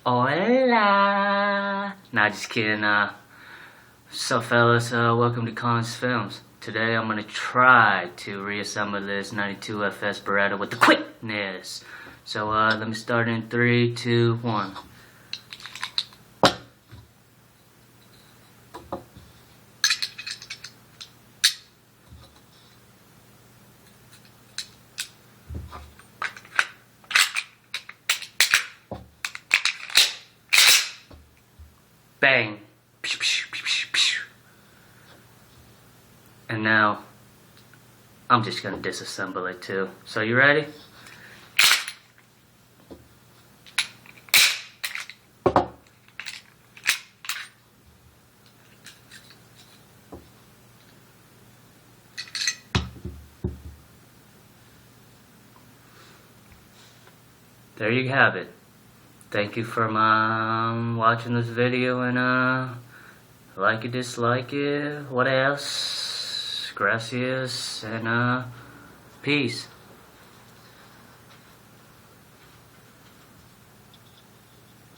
Hola! Nah, just kidding. What's up, fellas? Welcome to Collins Films. Today I'm gonna try to reassemble this 92 FS Beretta with the quickness. So let me start in 3, 2, 1. Bang! And now I'm just gonna disassemble it too. So you ready? There you have it. Thank you for watching this video, and like it, dislike it, what else? Gracias, and peace.